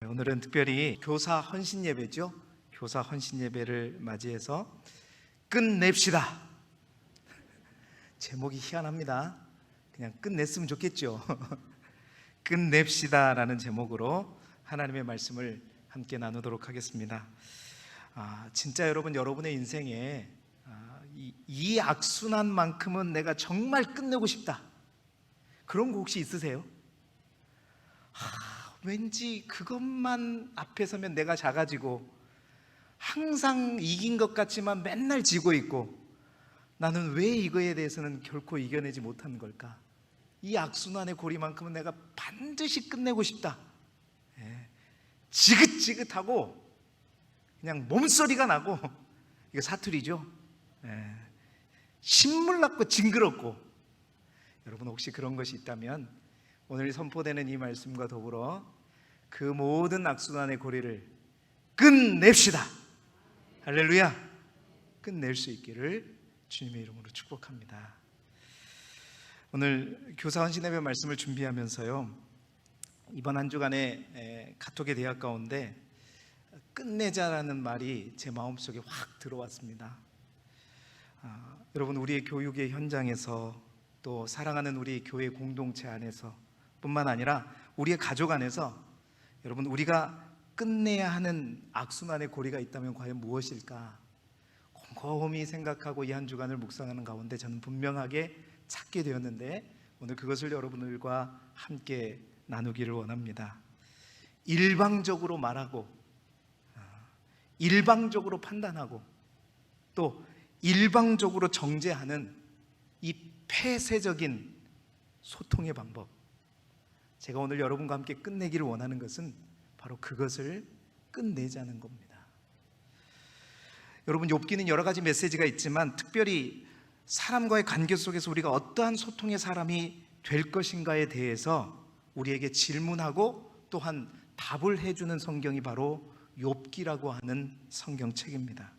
오늘은 특별히 교사 헌신 예배죠. 교사 헌신 예배를 맞이해서 끝냅시다. 제목이 희한합니다. 그냥 끝냈으면 좋겠죠. 끝냅시다 라는 제목으로 하나님의 말씀을 함께 나누도록 하겠습니다. 진짜 여러분의 인생에 이 악순환만큼은 내가 정말 끝내고 싶다, 그런 거 혹시 있으세요? 왠지 그것만 앞에 서면 내가 작아지고 항상 이긴 것 같지만 맨날 지고 있고, 나는 왜 이거에 대해서는 결코 이겨내지 못하는 걸까? 이 악순환의 고리만큼은 내가 반드시 끝내고 싶다. 지긋지긋하고 그냥 몸소리가 나고, 이거 사투리죠. 신물 났고 징그럽고. 여러분 혹시 그런 것이 있다면 오늘 선포되는 이 말씀과 더불어 그 모든 악순환의 고리를 끝냅시다. 할렐루야. 끝낼 수 있기를 주님의 이름으로 축복합니다. 오늘 교사 헌신 예배 말씀을 준비하면서요, 이번 한 주간에 카톡의 대학 가운데 끝내자라는 말이 제 마음속에 확 들어왔습니다. 여러분, 우리의 교육의 현장에서, 또 사랑하는 우리 교회 공동체 안에서 뿐만 아니라 우리의 가족 안에서, 여러분, 우리가 끝내야 하는 악순환의 고리가 있다면 과연 무엇일까? 곰곰이 생각하고 이 한 주간을 묵상하는 가운데 저는 분명하게 찾게 되었는데, 오늘 그것을 여러분들과 함께 나누기를 원합니다. 일방적으로 말하고, 일방적으로 판단하고, 또 일방적으로 정죄하는 이 폐쇄적인 소통의 방법, 제가 오늘 여러분과 함께 끝내기를 원하는 것은 바로 그것을 끝내자는 겁니다. 여러분, 욥기는 여러 가지 메시지가 있지만 특별히 사람과의 관계 속에서 우리가 어떠한 소통의 사람이 될 것인가에 대해서 우리에게 질문하고 또한 답을 해주는 성경이 바로 욥기라고 하는 성경책입니다.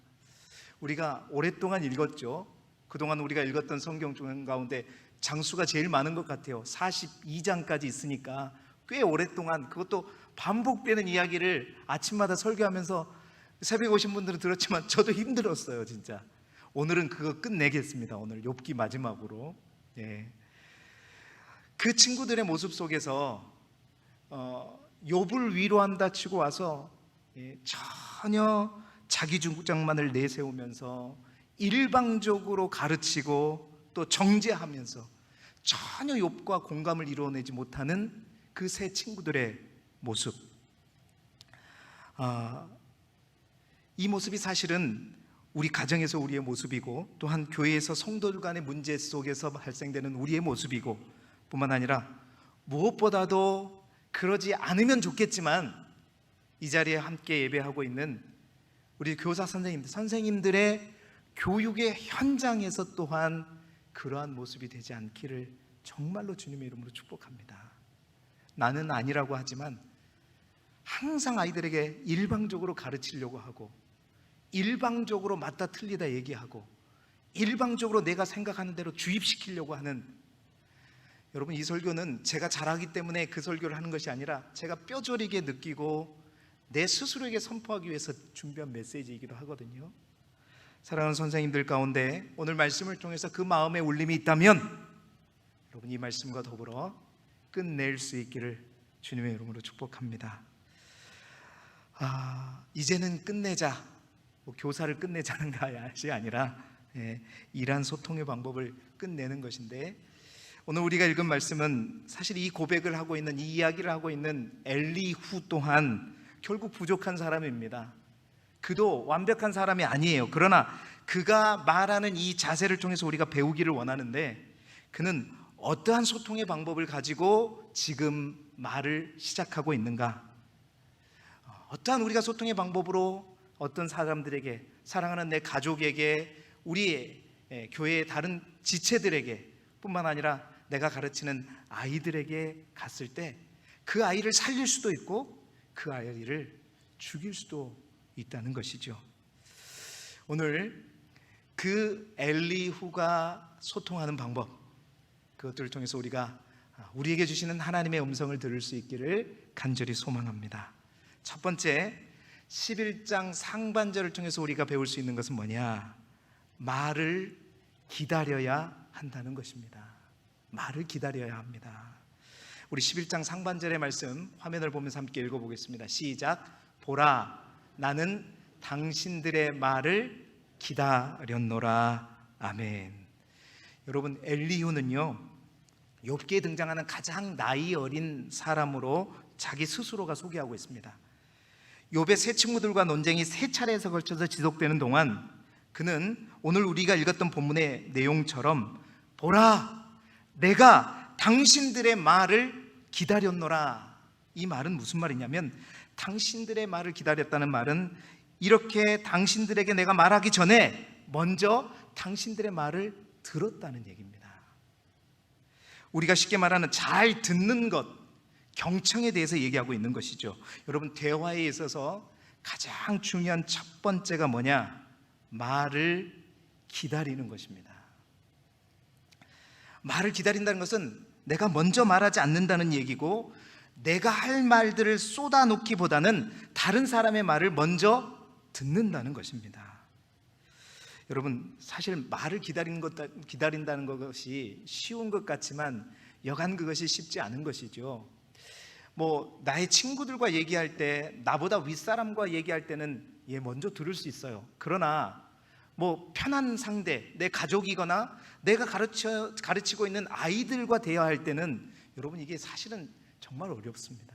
우리가 오랫동안 읽었죠. 그동안 우리가 읽었던 성경 중 가운데 장수가 제일 많은 것 같아요. 42장까지 있으니까 꽤 오랫동안, 그것도 반복되는 이야기를 아침마다 설교하면서 새벽에 오신 분들은 들었지만 저도 힘들었어요, 진짜. 오늘은 그거 끝내겠습니다. 오늘 욥기 마지막으로. 그 친구들의 모습 속에서 욥을 위로한다 치고 와서 전혀 자기 주장만을 내세우면서 일방적으로 가르치고 또 정죄하면서 전혀 욥과 공감을 이루어내지 못하는 그 세 친구들의 모습, 이 모습이 사실은 우리 가정에서 우리의 모습이고, 또한 교회에서 성도들 간의 문제 속에서 발생되는 우리의 모습이고, 뿐만 아니라 무엇보다도 그러지 않으면 좋겠지만 이 자리에 함께 예배하고 있는 우리 교사 선생님들의 교육의 현장에서 또한 그러한 모습이 되지 않기를 정말로 주님의 이름으로 축복합니다. 나는 아니라고 하지만 항상 아이들에게 일방적으로 가르치려고 하고, 일방적으로 맞다 틀리다 얘기하고, 일방적으로 내가 생각하는 대로 주입시키려고 하는, 여러분, 이 설교는 제가 잘하기 때문에 그 설교를 하는 것이 아니라 제가 뼈저리게 느끼고 내 스스로에게 선포하기 위해서 준비한 메시지이기도 하거든요. 사랑하는 선생님들 가운데 오늘 말씀을 통해서 그 마음의 울림이 있다면 여러분, 이 말씀과 더불어 끝낼 수 있기를 주님의 이름으로 축복합니다. 이제는 끝내자, 교사를 끝내자는 것이 아니라 이러한 소통의 방법을 끝내는 것인데, 오늘 우리가 읽은 말씀은 사실 이 고백을 하고 있는, 이 이야기를 하고 있는 엘리후 또한 결국 부족한 사람입니다. 그도 완벽한 사람이 아니에요. 그러나 그가 말하는 이 자세를 통해서 우리가 배우기를 원하는데, 그는 어떠한 소통의 방법을 가지고 지금 말을 시작하고 있는가? 어떠한 우리가 소통의 방법으로 어떤 사람들에게, 사랑하는 내 가족에게, 우리 교회의 다른 지체들에게 뿐만 아니라 내가 가르치는 아이들에게 갔을 때 그 아이를 살릴 수도 있고 그 아이를 죽일 수도 있다는 것이죠. 오늘 그 엘리후가 소통하는 방법, 그것들을 통해서 우리가 우리에게 주시는 하나님의 음성을 들을 수 있기를 간절히 소망합니다. 첫 번째, 11장 상반절을 통해서 우리가 배울 수 있는 것은 뭐냐? 말을 기다려야 한다는 것입니다. 말을 기다려야 합니다. 우리 11장 상반절의 말씀 화면을 보면서 함께 읽어보겠습니다. 시작. 보라, 나는 당신들의 말을 기다렸노라. 아멘. 여러분, 엘리후는요, 욥기에 등장하는 가장 나이 어린 사람으로 자기 스스로가 소개하고 있습니다. 욥의 세 친구들과 논쟁이 세 차례에서 걸쳐서 지속되는 동안 그는 오늘 우리가 읽었던 본문의 내용처럼 보라, 내가 당신들의 말을 기다렸노라. 이 말은 무슨 말이냐면, 당신들의 말을 기다렸다는 말은 이렇게 당신들에게 내가 말하기 전에 먼저 당신들의 말을 들었다는 얘기입니다. 우리가 쉽게 말하는 잘 듣는 것, 경청에 대해서 얘기하고 있는 것이죠. 여러분, 대화에 있어서 가장 중요한 첫 번째가 뭐냐? 말을 기다리는 것입니다. 말을 기다린다는 것은 내가 먼저 말하지 않는다는 얘기고, 내가 할 말들을 쏟아놓기보다는 다른 사람의 말을 먼저 듣는다는 것입니다. 여러분, 사실 말을 기다린다는 것이 쉬운 것 같지만 여간 그것이 쉽지 않은 것이죠. 나의 친구들과 얘기할 때, 나보다 윗사람과 얘기할 때는 먼저 들을 수 있어요. 그러나 편한 상대, 내 가족이거나 내가 가르치고 있는 아이들과 대화할 때는 여러분, 이게 사실은 정말 어렵습니다.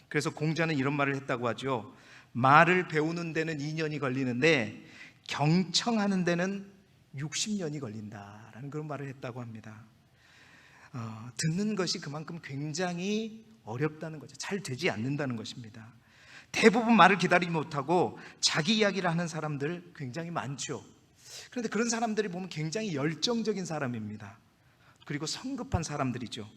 그래서 공자는 이런 말을 했다고 하죠. 말을 배우는 데는 2년이 걸리는데 경청하는 데는 60년이 걸린다라는 그런 말을 했다고 합니다. 듣는 것이 그만큼 굉장히 어렵다는 거죠. 잘 되지 않는다는 것입니다. 대부분 말을 기다리지 못하고 자기 이야기를 하는 사람들 굉장히 많죠. 그런데 그런 사람들이 보면 굉장히 열정적인 사람입니다. 그리고 성급한 사람들이죠.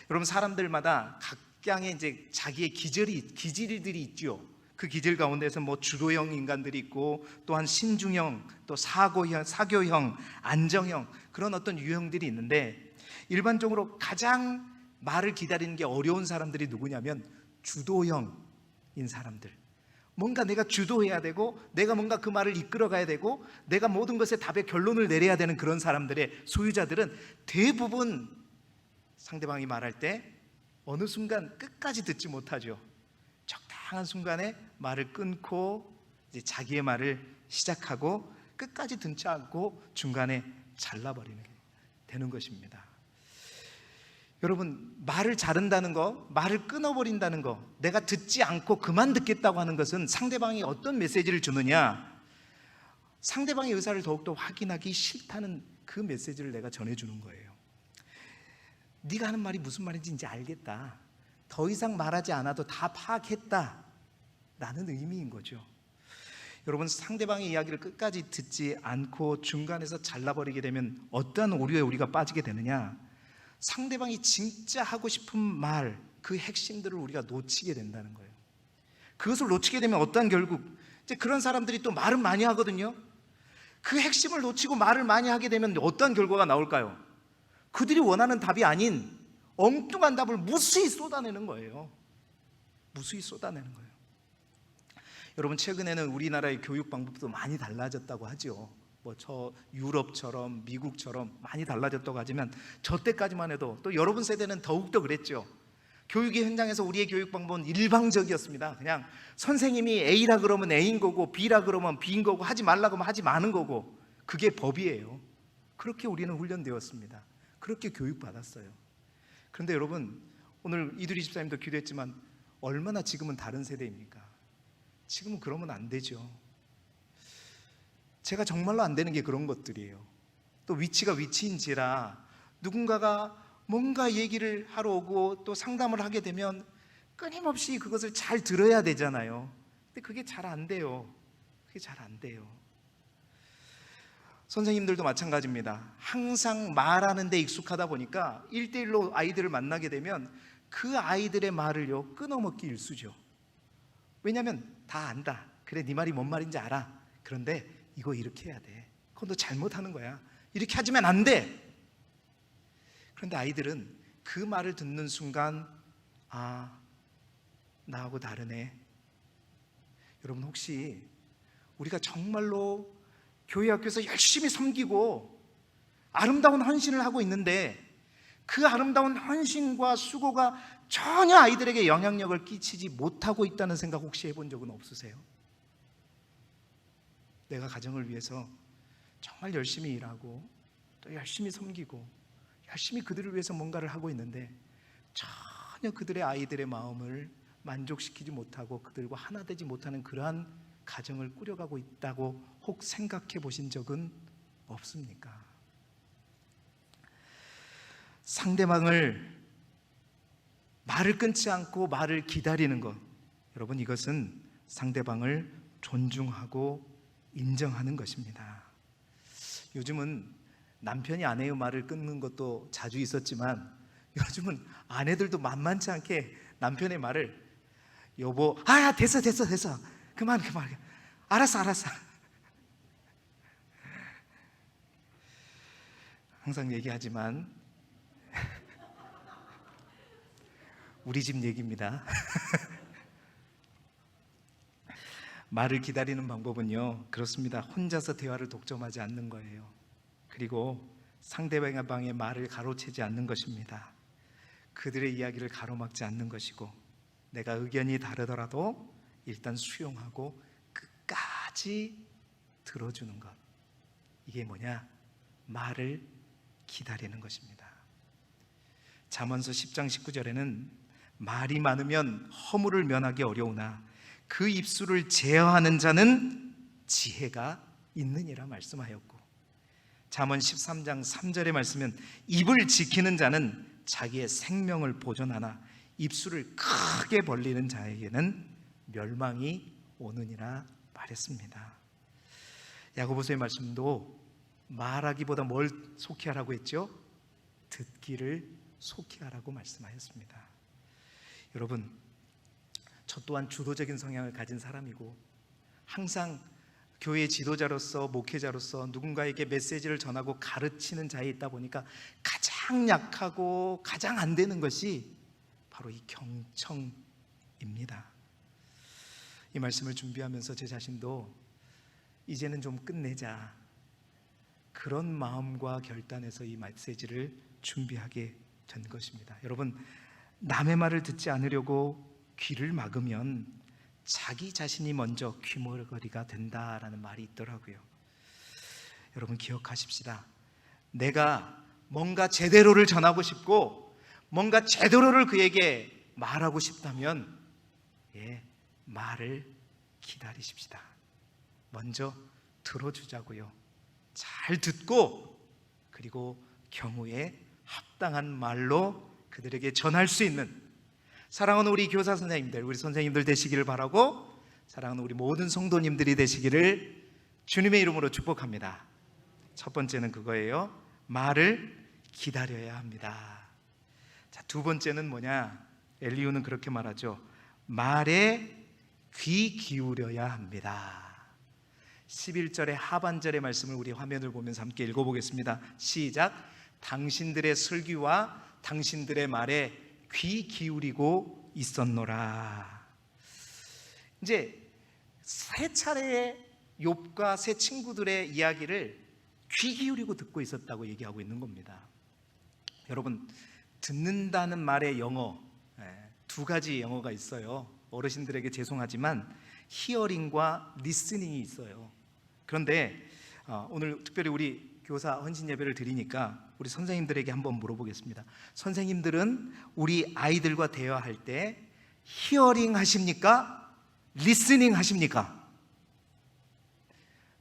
여러분, 사람들마다 각양의 이제 자기의 기질들이 있죠. 그 기질 가운데서 주도형 인간들이 있고, 또한 신중형, 또 사교형, 안정형, 그런 어떤 유형들이 있는데, 일반적으로 가장 말을 기다리는 게 어려운 사람들이 누구냐면 주도형인 사람들. 뭔가 내가 주도해야 되고, 내가 뭔가 그 말을 이끌어가야 되고, 내가 모든 것에 답의 결론을 내려야 되는 그런 사람들의 소유자들은 대부분 상대방이 말할 때 어느 순간 끝까지 듣지 못하죠. 적당한 순간에 말을 끊고 이제 자기의 말을 시작하고, 끝까지 듣지 않고 중간에 잘라버리는 게 되는 것입니다. 여러분, 말을 자른다는 거, 말을 끊어버린다는 거, 내가 듣지 않고 그만 듣겠다고 하는 것은 상대방이 어떤 메시지를 주느냐, 상대방의 의사를 더욱더 확인하기 싫다는 그 메시지를 내가 전해주는 거예요. 네가 하는 말이 무슨 말인지 이제 알겠다, 더 이상 말하지 않아도 다 파악했다 라는 의미인 거죠. 여러분, 상대방의 이야기를 끝까지 듣지 않고 중간에서 잘라버리게 되면 어떠한 오류에 우리가 빠지게 되느냐, 상대방이 진짜 하고 싶은 말, 그 핵심들을 우리가 놓치게 된다는 거예요. 그것을 놓치게 되면 어떠한 결국, 이제 그런 사람들이 또 말은 많이 하거든요. 그 핵심을 놓치고 말을 많이 하게 되면 어떠한 결과가 나올까요? 그들이 원하는 답이 아닌 엉뚱한 답을 무수히 쏟아내는 거예요. 무수히 쏟아내는 거예요. 여러분, 최근에는 우리나라의 교육 방법도 많이 달라졌다고 하죠. 저 유럽처럼 미국처럼 많이 달라졌다고 하지만 저 때까지만 해도, 또 여러분 세대는 더욱더 그랬죠. 교육의 현장에서 우리의 교육 방법은 일방적이었습니다. 그냥 선생님이 A라 그러면 A인 거고, B라 그러면 B인 거고, 하지 말라고 하면 하지 마는 거고, 그게 법이에요. 그렇게 우리는 훈련되었습니다. 그렇게 교육받았어요. 그런데 여러분, 오늘 이두리 집사님도 기도했지만 얼마나 지금은 다른 세대입니까? 지금은 그러면 안 되죠. 제가 정말로 안 되는 게 그런 것들이에요. 또 위치가 위치인지라 누군가가 뭔가 얘기를 하러 오고 또 상담을 하게 되면 끊임없이 그것을 잘 들어야 되잖아요. 근데 그게 잘 안 돼요. 그게 잘 안 돼요. 선생님들도 마찬가지입니다. 항상 말하는 데 익숙하다 보니까 1대1로 아이들을 만나게 되면 그 아이들의 말을요 끊어먹기 일쑤죠. 왜냐하면 다 안다. 그래, 네 말이 뭔 말인지 알아. 그런데 이거 이렇게 해야 돼. 그건 너 잘못하는 거야. 이렇게 하지면 안 돼. 그런데 아이들은 그 말을 듣는 순간, 아, 나하고 다르네. 여러분, 혹시 우리가 정말로 교회 학교에서 열심히 섬기고 아름다운 헌신을 하고 있는데 그 아름다운 헌신과 수고가 전혀 아이들에게 영향력을 끼치지 못하고 있다는 생각 혹시 해본 적은 없으세요? 내가 가정을 위해서 정말 열심히 일하고 또 열심히 섬기고 열심히 그들을 위해서 뭔가를 하고 있는데 전혀 그들의 아이들의 마음을 만족시키지 못하고 그들과 하나 되지 못하는 그러한 가정을 꾸려가고 있다고 혹 생각해 보신 적은 없습니까? 상대방을 말을 끊지 않고 말을 기다리는 것, 여러분, 이것은 상대방을 존중하고 인정하는 것입니다. 요즘은 남편이 아내의 말을 끊는 것도 자주 있었지만 요즘은 아내들도 만만치 않게 남편의 말을 여보, 됐어 그만 알았어 항상 얘기하지만 우리 집 얘기입니다. 말을 기다리는 방법은요, 그렇습니다. 혼자서 대화를 독점하지 않는 거예요. 그리고 상대방의 말을 가로채지 않는 것입니다. 그들의 이야기를 가로막지 않는 것이고, 내가 의견이 다르더라도 일단 수용하고 끝까지 들어주는 것, 이게 뭐냐? 말을 기다리는 것입니다. 잠언서 10장 19절에는 말이 많으면 허물을 면하기 어려우나 그 입술을 제어하는 자는 지혜가 있느니라 말씀하였고, 잠언 13장 3절의 말씀은 입을 지키는 자는 자기의 생명을 보존하나 입술을 크게 벌리는 자에게는 멸망이 오느니라 말했습니다. 야고보서의 말씀도 말하기보다 뭘 속히 하라고 했죠? 듣기를 속히 하라고 말씀하였습니다. 여러분, 저 또한 주도적인 성향을 가진 사람이고 항상 교회 지도자로서 목회자로서 누군가에게 메시지를 전하고 가르치는 자에 있다 보니까 가장 약하고 가장 안 되는 것이 바로 이 경청입니다. 이 말씀을 준비하면서 제 자신도 이제는 좀 끝내자, 그런 마음과 결단해서 이 메시지를 준비하게 된 것입니다. 여러분, 남의 말을 듣지 않으려고 귀를 막으면 자기 자신이 먼저 귀머거리가 된다라는 말이 있더라고요. 여러분, 기억하십시다. 내가 뭔가 제대로를 전하고 싶고 뭔가 제대로를 그에게 말하고 싶다면 말을 기다리십시다. 먼저 들어주자고요. 잘 듣고 그리고 경우에 합당한 말로 그들에게 전할 수 있는, 사랑하는 우리 교사 선생님들, 우리 선생님들 되시기를 바라고, 사랑하는 우리 모든 성도님들이 되시기를 주님의 이름으로 축복합니다. 첫 번째는 그거예요. 말을 기다려야 합니다. 자, 두 번째는 뭐냐? 엘리후는 그렇게 말하죠. 말에 귀 기울여야 합니다. 11절의 하반절의 말씀을 우리 화면을 보면서 함께 읽어보겠습니다. 시작. 당신들의 슬기와 당신들의 말에 귀 기울이고 있었노라. 이제 세 차례의 욥과 세 친구들의 이야기를 귀 기울이고 듣고 있었다고 얘기하고 있는 겁니다. 여러분, 듣는다는 말의 영어, 두 가지 영어가 있어요. 어르신들에게 죄송하지만 히어링과 리스닝이 있어요. 그런데 오늘 특별히 우리 교사 헌신 예배를 드리니까 우리 선생님들에게 한번 물어보겠습니다. 선생님들은 우리 아이들과 대화할 때 히어링 하십니까? 리스닝 하십니까?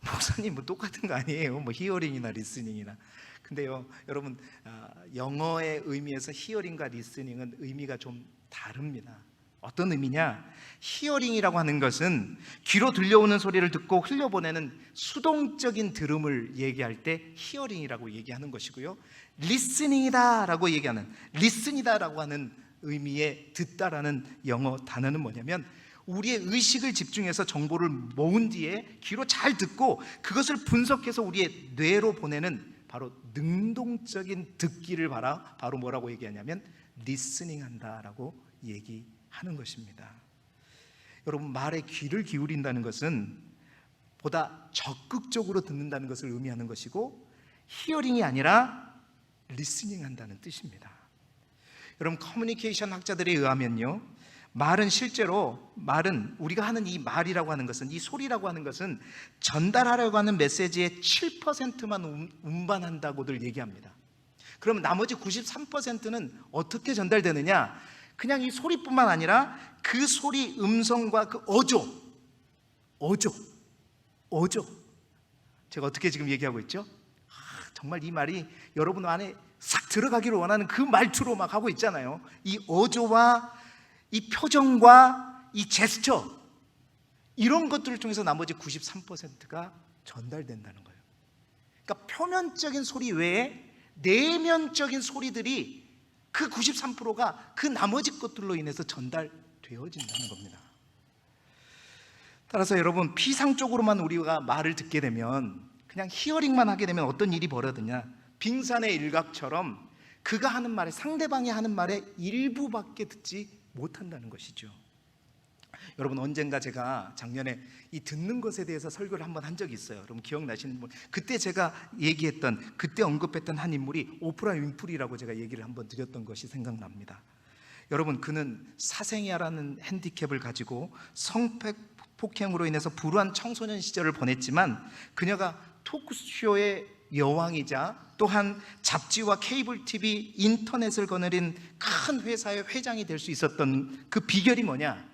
목사님 뭐 똑같은 거 아니에요? 뭐 히어링이나 리스닝이나. 근데요, 여러분, 영어의 의미에서 히어링과 리스닝은 의미가 좀 다릅니다. 어떤 의미냐? 히어링이라고 하는 것은 귀로 들려오는 소리를 듣고 흘려보내는 수동적인 들음을 얘기할 때 히어링이라고 얘기하는 것이고요, 리스닝이다라고 얘기하는, 리슨이다라고 하는 의미의 듣다라는 영어 단어는 뭐냐면 우리의 의식을 집중해서 정보를 모은 뒤에 귀로 잘 듣고 그것을 분석해서 우리의 뇌로 보내는 바로 능동적인 듣기를 바로 뭐라고 얘기하냐면 리스닝한다라고 얘기하는 것입니다. 여러분, 말에 귀를 기울인다는 것은 보다 적극적으로 듣는다는 것을 의미하는 것이고, 히어링이 아니라 리스닝 한다는 뜻입니다. 여러분, 커뮤니케이션 학자들에 의하면요, 말은 우리가 하는 이 말이라고 하는 것은, 이 소리라고 하는 것은 전달하려고 하는 메시지의 7%만 운반한다고들 얘기합니다. 그럼 나머지 93%는 어떻게 전달되느냐? 그냥 이 소리뿐만 아니라 그 소리 음성과 그 어조. 제가 어떻게 지금 얘기하고 있죠? 정말 이 말이 여러분 안에 싹 들어가기를 원하는 그 말투로 막 하고 있잖아요. 이 어조와 이 표정과 이 제스처, 이런 것들을 통해서 나머지 93%가 전달된다는 거예요. 그러니까 표면적인 소리 외에 내면적인 소리들이 그 93%가 그 나머지 것들로 인해서 전달되어진다는 겁니다. 따라서 여러분, 피상적으로만 우리가 말을 듣게 되면, 그냥 히어링만 하게 되면 어떤 일이 벌어지냐? 빙산의 일각처럼 그가 하는 말에, 상대방이 하는 말의 일부밖에 듣지 못한다는 것이죠. 여러분, 언젠가 제가 작년에 이 듣는 것에 대해서 설교를 한번 한 적이 있어요. 여러분 기억나시는 분? 그때 제가 그때 언급했던 한 인물이 오프라 윈프리라고 제가 얘기를 한번 드렸던 것이 생각납니다. 여러분, 그는 사생야라는 핸디캡을 가지고 성폭행으로 인해서 불우한 청소년 시절을 보냈지만, 그녀가 토크쇼의 여왕이자 또한 잡지와 케이블 TV, 인터넷을 거느린 큰 회사의 회장이 될 수 있었던 그 비결이 뭐냐?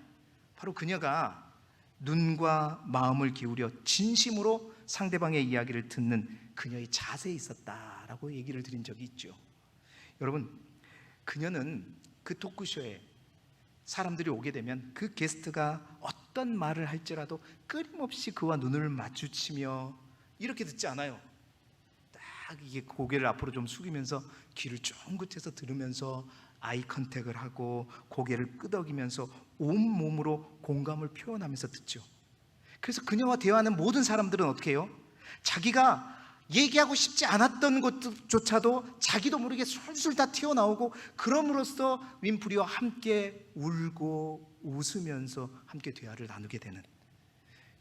바로 그녀가 눈과 마음을 기울여 진심으로 상대방의 이야기를 듣는 그녀의 자세에 있었다라고 얘기를 드린 적이 있죠. 여러분, 그녀는 그 토크쇼에 사람들이 오게 되면 그 게스트가 어떤 말을 할지라도 끊임없이 그와 눈을 마주치며 이렇게 듣지 않아요. 딱 이게 고개를 앞으로 좀 숙이면서 귀를 쫑긋해서 들으면서 아이 컨택을 하고 고개를 끄덕이면서 온몸으로 공감을 표현하면서 듣죠. 그래서 그녀와 대화하는 모든 사람들은 어떻게 해요? 자기가 얘기하고 싶지 않았던 것조차도 자기도 모르게 술술 다 튀어나오고, 그럼으로써 윈프리와 함께 울고 웃으면서 함께 대화를 나누게 되는,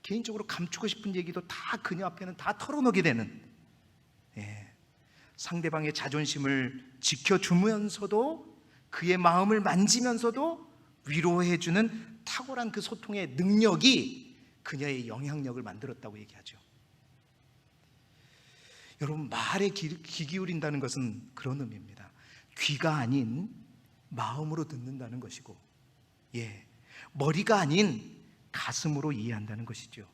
개인적으로 감추고 싶은 얘기도 다 그녀 앞에는 다 털어놓게 되는, 상대방의 자존심을 지켜주면서도 그의 마음을 만지면서도 위로해주는 탁월한 그 소통의 능력이 그녀의 영향력을 만들었다고 얘기하죠. 여러분, 말에 귀 기울인다는 것은 그런 의미입니다. 귀가 아닌 마음으로 듣는다는 것이고, 머리가 아닌 가슴으로 이해한다는 것이죠.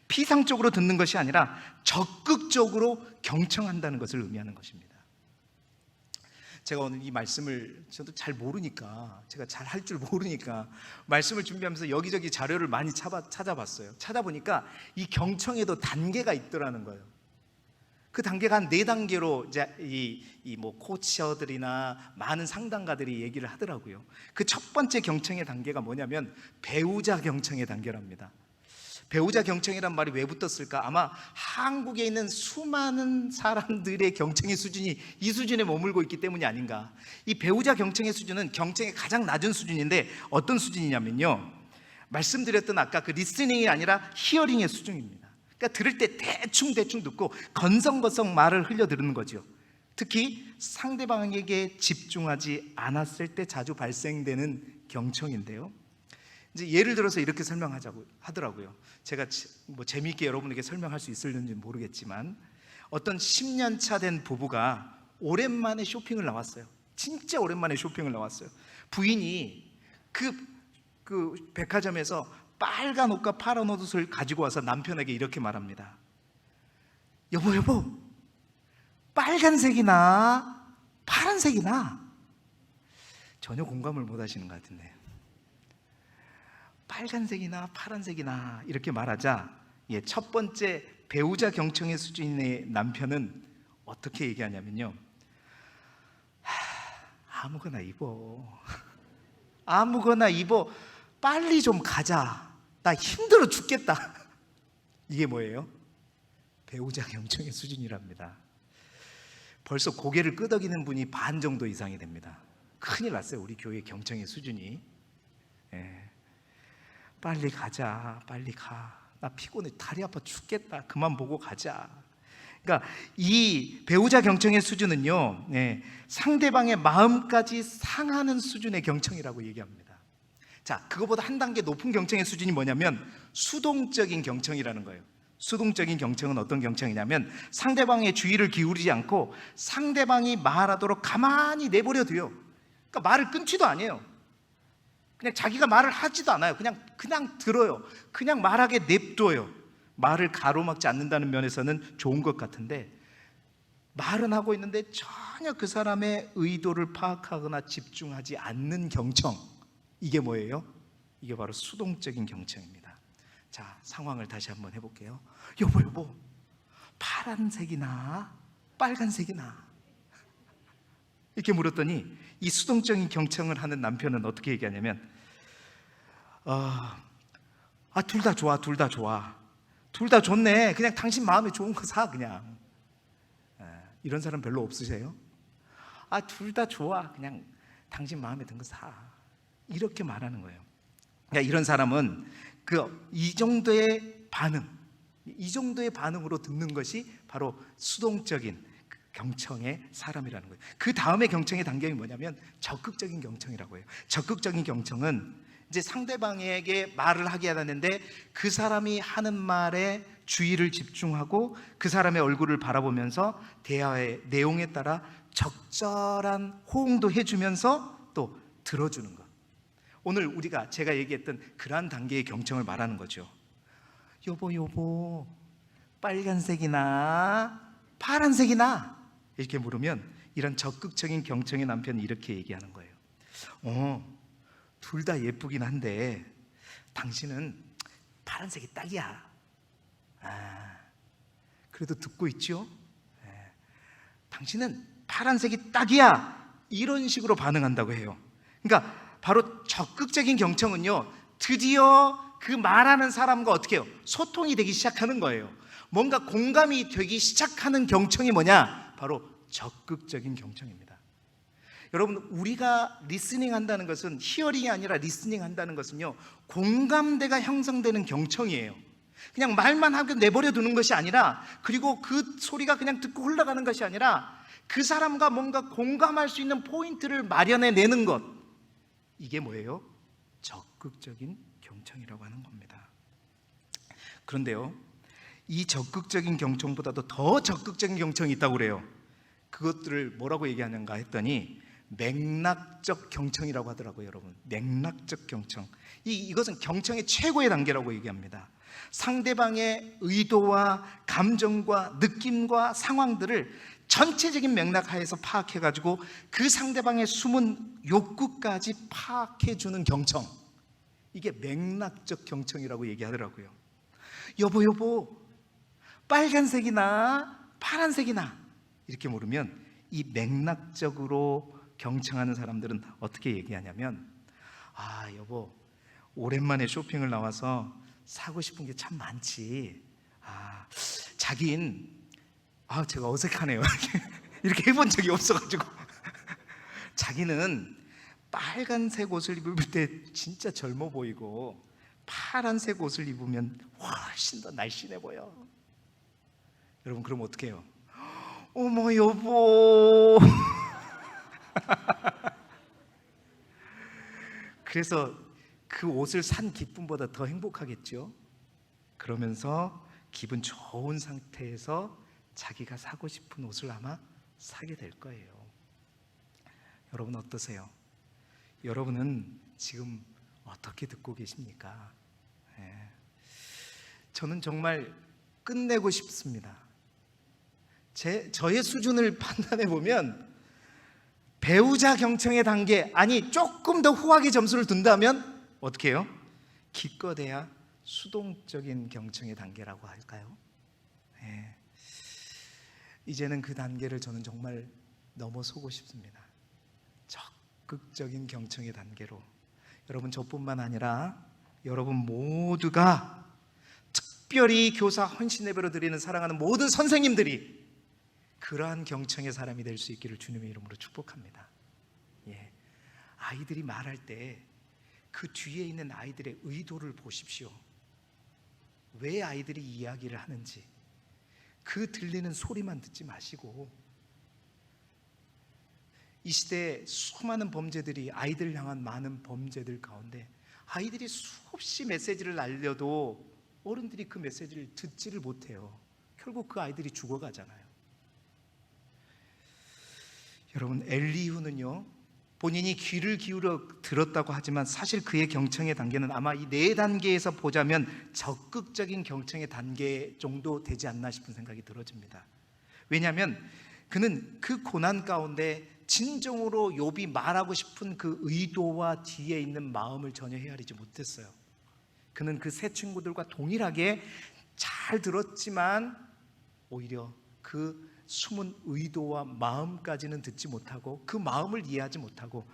피상적으로 듣는 것이 아니라 적극적으로 경청한다는 것을 의미하는 것입니다. 제가 오늘 이 말씀을 저도 잘 모르니까, 제가 잘 할 줄 모르니까 말씀을 준비하면서 여기저기 자료를 많이 찾아봤어요. 찾아보니까 이 경청에도 단계가 있더라는 거예요. 그 단계가 한 4단계로 이제 뭐 코치어들이나 많은 상담가들이 얘기를 하더라고요. 그 첫 번째 경청의 단계가 뭐냐면 배우자 경청의 단계랍니다. 배우자 경청이란 말이 왜 붙었을까? 아마 한국에 있는 수많은 사람들의 경청의 수준이 이 수준에 머물고 있기 때문이 아닌가. 이 배우자 경청의 수준은 경청의 가장 낮은 수준인데, 어떤 수준이냐면요, 말씀드렸던 아까 그 리스닝이 아니라 히어링의 수준입니다. 그러니까 들을 때 대충 듣고 건성건성 말을 흘려 들은 거죠. 특히 상대방에게 집중하지 않았을 때 자주 발생되는 경청인데요, 이제 예를 들어서 이렇게 설명하자고 하더라고요. 제가 뭐 재미있게 여러분에게 설명할 수 있을는지 모르겠지만, 어떤 10년 차 된 부부가 오랜만에 쇼핑을 나왔어요. 진짜 오랜만에 쇼핑을 나왔어요. 부인이 그 백화점에서 빨간 옷과 파란 옷을 가지고 와서 남편에게 이렇게 말합니다. 여보, 빨간색이나 파란색이나? 전혀 공감을 못 하시는 것 같은데, 빨간색이나 파란색이나 이렇게 말하자, 첫 번째 배우자 경청의 수준의 남편은 어떻게 얘기하냐면요, 아무거나 입어, 빨리 좀 가자, 나 힘들어 죽겠다. 이게 뭐예요? 배우자 경청의 수준이랍니다. 벌써 고개를 끄덕이는 분이 반 정도 이상이 됩니다. 큰일 났어요, 우리 교회 경청의 수준이. 빨리 가자, 빨리 가. 나 피곤해, 다리 아파 죽겠다. 그만 보고 가자. 그러니까 이 배우자 경청의 수준은요, 상대방의 마음까지 상하는 수준의 경청이라고 얘기합니다. 자, 그거보다 한 단계 높은 경청의 수준이 뭐냐면 수동적인 경청이라는 거예요. 수동적인 경청은 어떤 경청이냐면 상대방의 주의를 기울이지 않고 상대방이 말하도록 가만히 내버려 둬요. 그러니까 말을 끊지도 않아요. 그냥 자기가 말을 하지도 않아요. 그냥 들어요. 그냥 말하게 냅둬요. 말을 가로막지 않는다는 면에서는 좋은 것 같은데, 말은 하고 있는데 전혀 그 사람의 의도를 파악하거나 집중하지 않는 경청, 이게 뭐예요? 이게 바로 수동적인 경청입니다. 자, 상황을 다시 한번 해볼게요. 여보, 파란색이나 빨간색이나? 이렇게 물었더니 이 수동적인 경청을 하는 남편은 어떻게 얘기하냐면 둘 다 좋아, 둘 다 좋아, 둘 다 좋네, 그냥 당신 마음에 좋은 거 사, 그냥. 이런 사람 별로 없으세요? 둘 다 좋아, 그냥 당신 마음에 든 거 사, 이렇게 말하는 거예요. 그러니까 이런 사람은 이 정도의 반응으로 듣는 것이 바로 수동적인 경청의 사람이라는 거예요. 그 다음에 경청의 단계가 뭐냐면 적극적인 경청이라고 해요. 적극적인 경청은 이제 상대방에게 말을 하게 하는데 그 사람이 하는 말에 주의를 집중하고 그 사람의 얼굴을 바라보면서 대화의 내용에 따라 적절한 호응도 해주면서 또 들어주는 것. 오늘 제가 얘기했던 그러한 단계의 경청을 말하는 거죠. 여보, 빨간색이나 파란색이나? 이렇게 물으면 이런 적극적인 경청의 남편이 이렇게 얘기하는 거예요. 둘 다 예쁘긴 한데 당신은 파란색이 딱이야. 그래도 듣고 있죠? 당신은 파란색이 딱이야. 이런 식으로 반응한다고 해요. 그러니까 바로 적극적인 경청은요, 드디어 그 말하는 사람과 어떻게 해요? 소통이 되기 시작하는 거예요. 뭔가 공감이 되기 시작하는 경청이 뭐냐? 바로 적극적인 경청입니다. 여러분, 우리가 리스닝 한다는 것은, 히어링이 아니라 리스닝 한다는 것은요, 공감대가 형성되는 경청이에요. 그냥 말만 하고 내버려 두는 것이 아니라, 그리고 그 소리가 그냥 듣고 흘러가는 것이 아니라 그 사람과 뭔가 공감할 수 있는 포인트를 마련해내는 것, 이게 뭐예요? 적극적인 경청이라고 하는 겁니다. 그런데요, 이 적극적인 경청보다도 더 적극적인 경청이 있다고 그래요. 그것들을 뭐라고 얘기하는가 했더니 맥락적 경청이라고 하더라고요. 여러분, 맥락적 경청, 이것은 경청의 최고의 단계라고 얘기합니다. 상대방의 의도와 감정과 느낌과 상황들을 전체적인 맥락 하에서 파악해가지고 그 상대방의 숨은 욕구까지 파악해주는 경청, 이게 맥락적 경청이라고 얘기하더라고요. 여보, 빨간색이나 파란색이나? 이렇게 물으면 이 맥락적으로 경청하는 사람들은 어떻게 얘기하냐면, 여보, 오랜만에 쇼핑을 나와서 사고 싶은 게 참 많지. 자긴 제가 어색하네요. 이렇게 해본 적이 없어가지고 자기는 빨간색 옷을 입을 때 진짜 젊어 보이고 파란색 옷을 입으면 훨씬 더 날씬해 보여. 여러분, 그럼 어떻게 해요? 어머, 여보. 그래서 그 옷을 산 기쁨보다 더 행복하겠죠. 그러면서 기분 좋은 상태에서 자기가 사고 싶은 옷을 아마 사게 될 거예요. 여러분, 어떠세요? 여러분은 지금 어떻게 듣고 계십니까? 저는 정말 끝내고 싶습니다. 저의 수준을 판단해 보면 배우자 경청의 단계, 조금 더 후하게 점수를 둔다면 어떻게 해요? 기껏해야 수동적인 경청의 단계라고 할까요? 이제는 그 단계를 저는 정말 넘어서고 싶습니다. 적극적인 경청의 단계로. 여러분, 저뿐만 아니라 여러분 모두가, 특별히 교사 헌신 예배로 드리는 사랑하는 모든 선생님들이 그러한 경청의 사람이 될 수 있기를 주님의 이름으로 축복합니다. 아이들이 말할 때 그 뒤에 있는 아이들의 의도를 보십시오. 왜 아이들이 이야기를 하는지 그 들리는 소리만 듣지 마시고, 이 시대에 수많은 범죄들이, 아이들을 향한 많은 범죄들 가운데 아이들이 수없이 메시지를 날려도 어른들이 그 메시지를 듣지를 못해요. 결국 그 아이들이 죽어가잖아요. 여러분, 엘리후는요, 본인이 귀를 기울여 들었다고 하지만 사실 그의 경청의 단계는 아마 이 4단계에서 보자면 적극적인 경청의 단계 정도 되지 않나 싶은 생각이 들어집니다. 왜냐하면 그는 그 고난 가운데 진정으로 욥이 말하고 싶은 그 의도와 뒤에 있는 마음을 전혀 헤아리지 못했어요. 그는 그 세 친구들과 동일하게 잘 들었지만 오히려 그 숨은 의도와 마음까지는 듣지 못하고 그 마음을 이해하지 못하고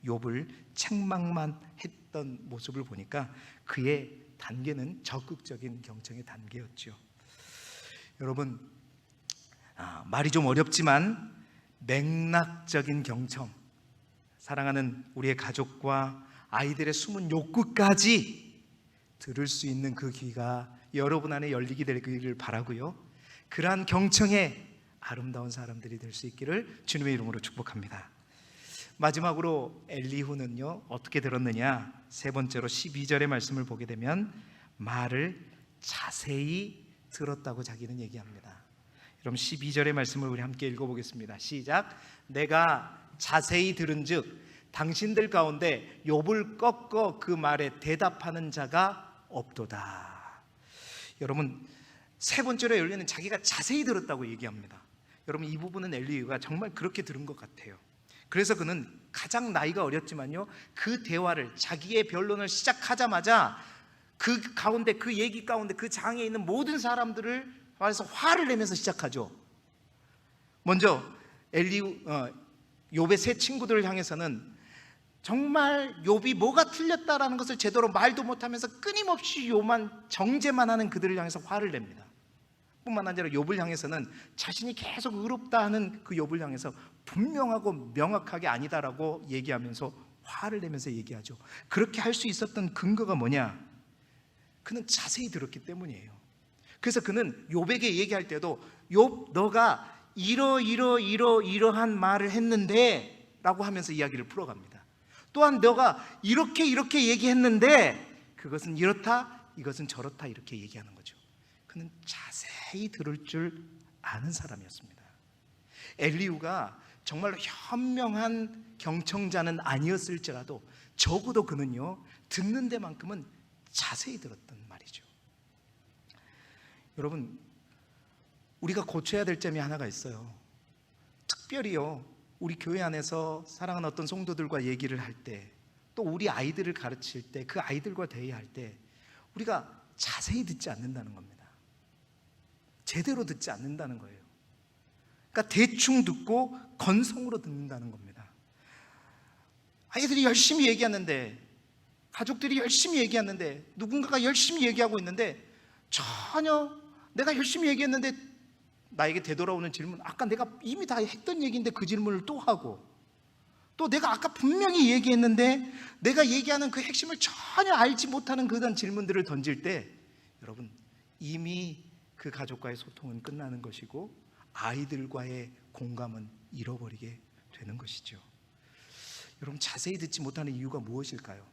욥을 책망만 했던 모습을 보니까 그의 단계는 적극적인 경청의 단계였죠. 여러분, 말이 좀 어렵지만 맥락적인 경청, 사랑하는 우리의 가족과 아이들의 숨은 욕구까지 들을 수 있는 그 귀가 여러분 안에 열리게 되기를 바라고요, 그러한 경청에 아름다운 사람들이 될 수 있기를 주님의 이름으로 축복합니다. 마지막으로 엘리후는요 어떻게 들었느냐, 세 번째로 12절의 말씀을 보게 되면 말을 자세히 들었다고 자기는 얘기합니다. 여러분, 12절의 말씀을 우리 함께 읽어보겠습니다. 시작. 내가 자세히 들은즉 당신들 가운데 욥을 꺾어 그 말에 대답하는 자가 없도다. 여러분, 세 번째로 열리는 자기가 자세히 들었다고 얘기합니다. 여러분, 이 부분은 엘리후가 정말 그렇게 들은 것 같아요. 그래서 그는 가장 나이가 어렸지만요, 그 대화를, 자기의 변론을 시작하자마자 그 가운데, 그 얘기 가운데 그 장에 있는 모든 사람들을 말해서 화를 내면서 시작하죠. 먼저 욥의 세 친구들을 향해서는 정말 욥이 뭐가 틀렸다라는 것을 제대로 말도 못하면서 끊임없이 욥만 정죄만 하는 그들을 향해서 화를 냅니다. 뿐만 아니라 욥을 향해서는 자신이 계속 의롭다 하는 그 욥을 향해서 분명하고 명확하게 아니다라고 얘기하면서 화를 내면서 얘기하죠. 그렇게 할 수 있었던 근거가 뭐냐? 그는 자세히 들었기 때문이에요. 그래서 그는 욥에게 얘기할 때도 욥, 너가 이러한 말을 했는데 라고 하면서 이야기를 풀어갑니다. 또한 너가 이렇게 얘기했는데 그것은 이렇다, 이것은 저렇다, 이렇게 얘기하는 거죠. 그는 자세히 들을 줄 아는 사람이었습니다. 엘리후가 정말로 현명한 경청자는 아니었을지라도 적어도 그는요 듣는 데만큼은 자세히 들었던 말이죠. 여러분, 우리가 고쳐야 될 점이 하나가 있어요. 특별히요, 우리 교회 안에서 사랑하는 어떤 성도들과 얘기를 할 때, 또 우리 아이들을 가르칠 때, 그 아이들과 대화할 때 우리가 자세히 듣지 않는다는 겁니다. 제대로 듣지 않는다는 거예요. 그러니까 대충 듣고 건성으로 듣는다는 겁니다. 아이들이 열심히 얘기하는데, 가족들이 열심히 얘기하는데, 누군가가 열심히 얘기하고 있는데 전혀 내가 열심히 얘기했는데 나에게 되돌아오는 질문, 아까 내가 이미 다 했던 얘기인데 그 질문을 또 하고, 또 내가 아까 분명히 얘기했는데 내가 얘기하는 그 핵심을 전혀 알지 못하는 그런 질문들을 던질 때, 여러분, 이미 그 가족과의 소통은 끝나는 것이고 아이들과의 공감은 잃어버리게 되는 것이죠. 여러분, 자세히 듣지 못하는 이유가 무엇일까요?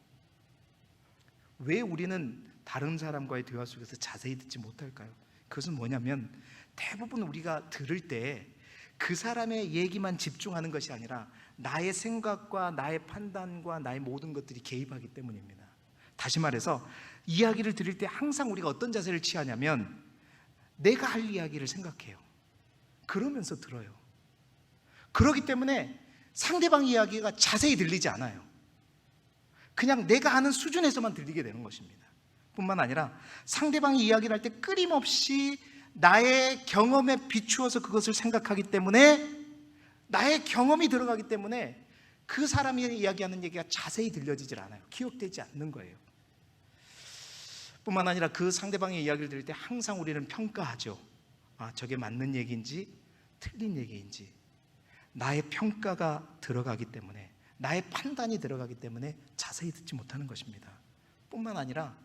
왜 우리는 다른 사람과의 대화 속에서 자세히 듣지 못할까요? 그것은 뭐냐면, 대부분 우리가 들을 때 그 사람의 얘기만 집중하는 것이 아니라 나의 생각과 나의 판단과 나의 모든 것들이 개입하기 때문입니다. 다시 말해서 이야기를 들을 때 항상 우리가 어떤 자세를 취하냐면, 내가 할 이야기를 생각해요. 그러면서 들어요. 그렇기 때문에 상대방 이야기가 자세히 들리지 않아요. 그냥 내가 아는 수준에서만 들리게 되는 것입니다. 뿐만 아니라 상대방이 이야기를 할 때 끊임없이 나의 경험에 비추어서 그것을 생각하기 때문에, 나의 경험이 들어가기 때문에 그 사람이 이야기하는 얘기가 자세히 들려지질 않아요. 기억되지 않는 거예요. 뿐만 아니라 그 상대방의 이야기를 들을 때 항상 우리는 평가하죠. 저게 맞는 얘기인지 틀린 얘기인지. 나의 평가가 들어가기 때문에 나의 판단이 들어가기 때문에 자세히 듣지 못하는 것입니다. 뿐만 아니라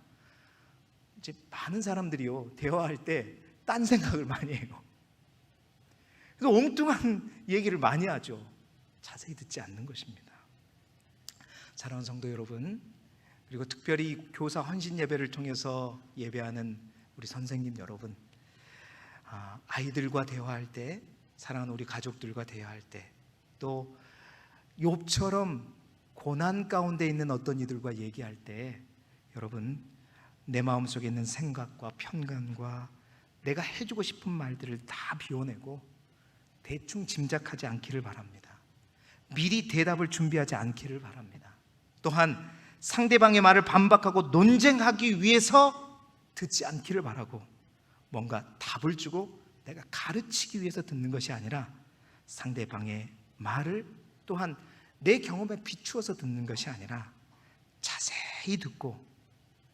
이제 많은 사람들이요, 대화할 때 딴 생각을 많이 해요. 그래서 엉뚱한 얘기를 많이 하죠. 자세히 듣지 않는 것입니다. 사랑하는 성도 여러분, 그리고 특별히 교사 헌신 예배를 통해서 예배하는 우리 선생님 여러분, 아이들과 대화할 때, 사랑하는 우리 가족들과 대화할 때, 또 욥처럼 고난 가운데 있는 어떤 이들과 얘기할 때, 여러분, 내 마음속에 있는 생각과 편견과 내가 해주고 싶은 말들을 다 비워내고 대충 짐작하지 않기를 바랍니다. 미리 대답을 준비하지 않기를 바랍니다. 또한 상대방의 말을 반박하고 논쟁하기 위해서 듣지 않기를 바라고, 뭔가 답을 주고 내가 가르치기 위해서 듣는 것이 아니라 상대방의 말을 또한 내 경험에 비추어서 듣는 것이 아니라 자세히 듣고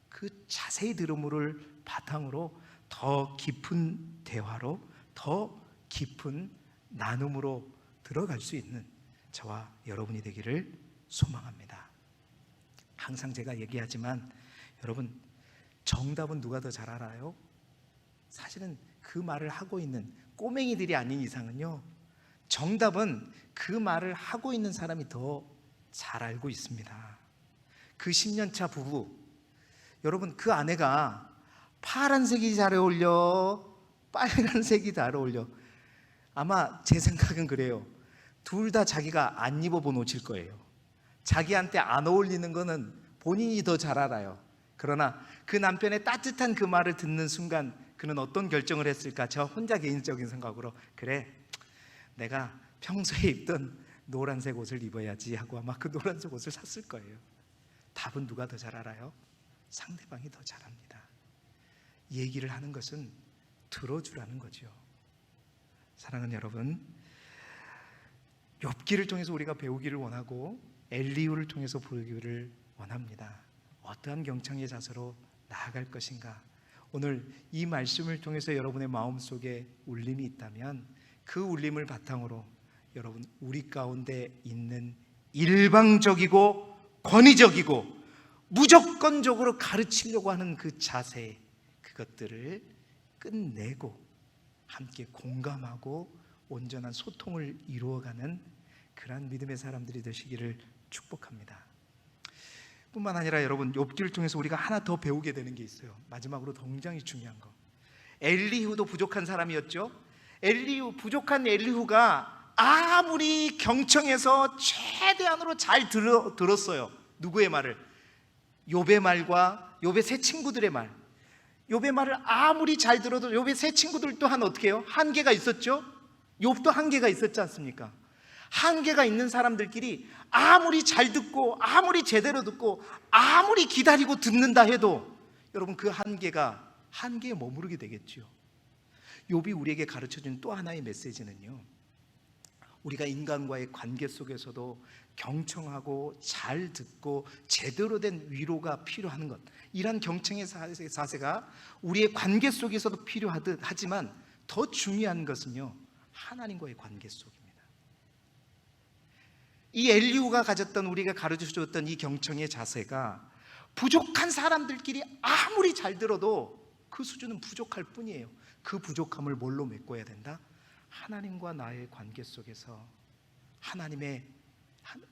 그 자세히 들음을 바탕으로 더 깊은 대화로, 더 깊은 나눔으로 들어갈 수 있는 저와 여러분이 되기를 소망합니다. 항상 제가 얘기하지만 여러분, 정답은 누가 더 잘 알아요? 사실은 그 말을 하고 있는 꼬맹이들이 아닌 이상은요, 정답은 그 말을 하고 있는 사람이 더 잘 알고 있습니다. 그 10년차 부부, 여러분, 그 아내가 파란색이 잘 어울려, 빨간색이 잘 어울려, 아마 제 생각은 그래요. 둘 다 자기가 안 입어본 옷일 거예요. 자기한테 안 어울리는 거는 본인이 더 잘 알아요. 그러나 그 남편의 따뜻한 그 말을 듣는 순간 그는 어떤 결정을 했을까? 저 혼자 개인적인 생각으로, 그래, 내가 평소에 입던 노란색 옷을 입어야지 하고 아마 그 노란색 옷을 샀을 거예요. 답은 누가 더 잘 알아요? 상대방이 더 잘 압니다. 얘기를 하는 것은 들어주라는 거죠. 사랑하는 여러분, 욥기를 통해서 우리가 배우기를 원하고 엘리후를 통해서 보기를 원합니다. 어떠한 경청의 자세로 나아갈 것인가? 오늘 이 말씀을 통해서 여러분의 마음속에 울림이 있다면 그 울림을 바탕으로 여러분, 우리 가운데 있는 일방적이고 권위적이고 무조건적으로 가르치려고 하는 그 자세, 그것들을 끝내고 함께 공감하고 온전한 소통을 이루어가는 그러한 믿음의 사람들이 되시기를 축복합니다. 뿐만 아니라 여러분, 욥기를 통해서 우리가 하나 더 배우게 되는 게 있어요. 마지막으로 굉장히 중요한 거, 엘리후도 부족한 사람이었죠. 부족한 엘리후가 아무리 경청해서 최대한으로 잘 들었어요. 누구의 말을? 욥의 말과 욥의 세 친구들의 말. 욥의 말을 아무리 잘 들어도 욥의 세 친구들 또한 어떻게 해요? 한계가 있었죠. 욥도 한계가 있었지 않습니까? 한계가 있는 사람들끼리 아무리 잘 듣고 아무리 제대로 듣고 아무리 기다리고 듣는다 해도 여러분, 그 한계에 머무르게 되겠죠. 욥이 우리에게 가르쳐준 또 하나의 메시지는요, 우리가 인간과의 관계 속에서도 경청하고 잘 듣고 제대로 된 위로가 필요한 것, 이러한 경청의 자세가 우리의 관계 속에서도 필요하지만 더 중요한 것은요, 하나님과의 관계 속입니다. 이 엘리후가 가졌던, 우리가 가르쳐줬던 이 경청의 자세가 부족한 사람들끼리 아무리 잘 들어도 그 수준은 부족할 뿐이에요. 그 부족함을 뭘로 메꿔야 된다? 하나님과 나의 관계 속에서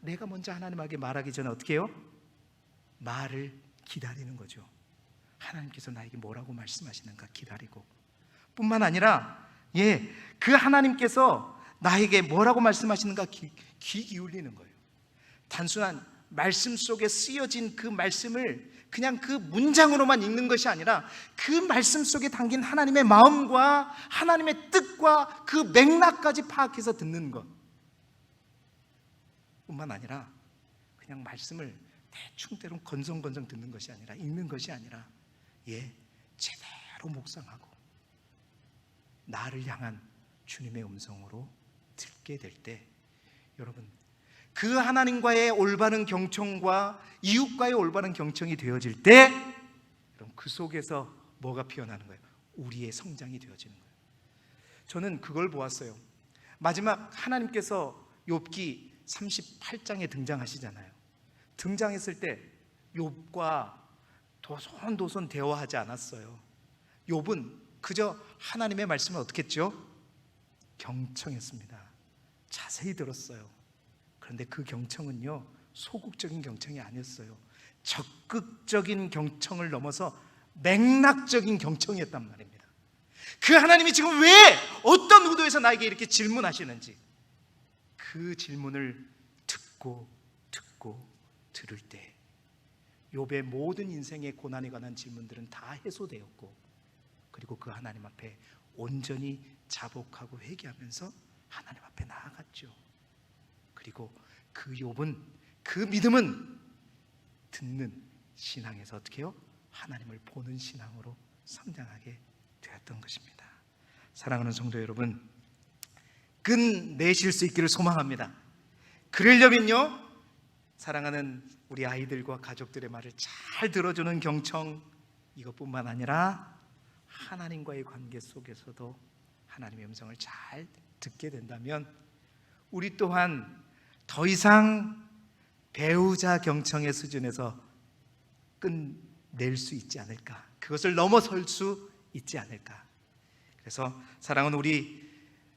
내가 먼저 하나님에게 말하기 전에 어떻게 해요? 말을 기다리는 거죠. 하나님께서 나에게 뭐라고 말씀하시는가 기다리고, 뿐만 아니라 그 하나님께서 나에게 뭐라고 말씀하시는가 귀 기울이는 거예요. 단순한 말씀 속에 쓰여진 그 말씀을 그냥 그 문장으로만 읽는 것이 아니라 그 말씀 속에 담긴 하나님의 마음과 하나님의 뜻과 그 맥락까지 파악해서 듣는 것 뿐만 아니라 그냥 말씀을 대충대로 건성건성 듣는 것이 아니라, 읽는 것이 아니라 제대로 묵상하고 나를 향한 주님의 음성으로 듣게 될 때, 여러분, 그 하나님과의 올바른 경청과 이웃과의 올바른 경청이 되어질 때, 여러분, 그 속에서 뭐가 피어나는 거예요? 우리의 성장이 되어지는 거예요. 저는 그걸 보았어요. 마지막 하나님께서 욥기 38장에 등장하시잖아요. 등장했을 때 욥과 도손도손 대화하지 않았어요. 욥은 그저 하나님의 말씀을 어떻게 했죠? 경청했습니다. 자세히 들었어요. 그런데 그 경청은요, 소극적인 경청이 아니었어요. 적극적인 경청을 넘어서 맥락적인 경청이었단 말입니다. 그 하나님이 지금 왜 어떤 의도에서 나에게 이렇게 질문하시는지, 그 질문을 듣고 들을 때 욥의 모든 인생의 고난에 관한 질문들은 다 해소되었고, 그리고 그 하나님 앞에 온전히 자복하고 회개하면서 하나님 앞에 나아갔죠. 그리고 그 욥은, 그 믿음은 듣는 신앙에서 어떻게 해요? 하나님을 보는 신앙으로 성장하게 되었던 것입니다. 사랑하는 성도 여러분, 끝내실 수 있기를 소망합니다. 그러려면요, 사랑하는 우리 아이들과 가족들의 말을 잘 들어주는 경청, 이것뿐만 아니라 하나님과의 관계 속에서도 하나님의 음성을 잘 듣게 된다면 우리 또한 더 이상 배우자 경청의 수준에서 끝낼 수 있지 않을까, 그것을 넘어설 수 있지 않을까. 그래서 사랑하는 우리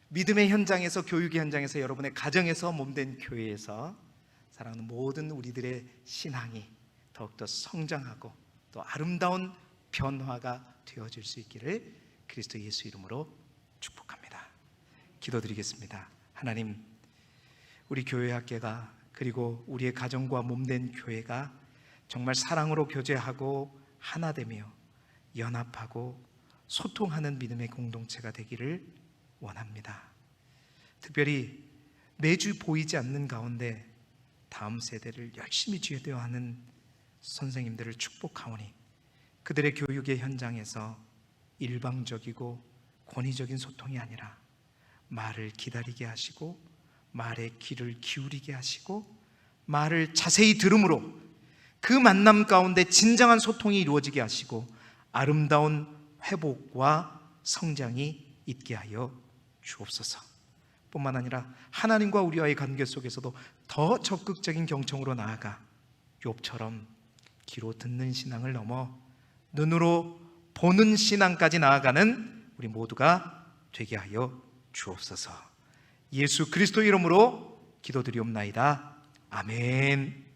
믿음의 현장에서, 교육의 현장에서, 여러분의 가정에서, 몸된 교회에서 사랑하는 모든 우리들의 신앙이 더욱더 성장하고 또 아름다운 변화가 되어질 수 있기를 그리스도 예수 이름으로 축복합니다. 기도드리겠습니다. 하나님, 우리 교회 학계가, 그리고 우리의 가정과 몸된 교회가 정말 사랑으로 교제하고 하나되며 연합하고 소통하는 믿음의 공동체가 되기를 원합니다. 특별히 매주 보이지 않는 가운데 다음 세대를 열심히 제대하는 선생님들을 축복하오니 그들의 교육의 현장에서 일방적이고 권위적인 소통이 아니라 말을 기다리게 하시고 말에 귀를 기울이게 하시고 말을 자세히 들음으로 그 만남 가운데 진정한 소통이 이루어지게 하시고 아름다운 회복과 성장이 있게 하여 주옵소서. 뿐만 아니라 하나님과 우리와의 관계 속에서도 더 적극적인 경청으로 나아가 욥처럼 귀로 듣는 신앙을 넘어 눈으로 보는 신앙까지 나아가는 우리 모두가 되게 하여 주옵소서. 예수 그리스도 이름으로 기도드리옵나이다. 아멘.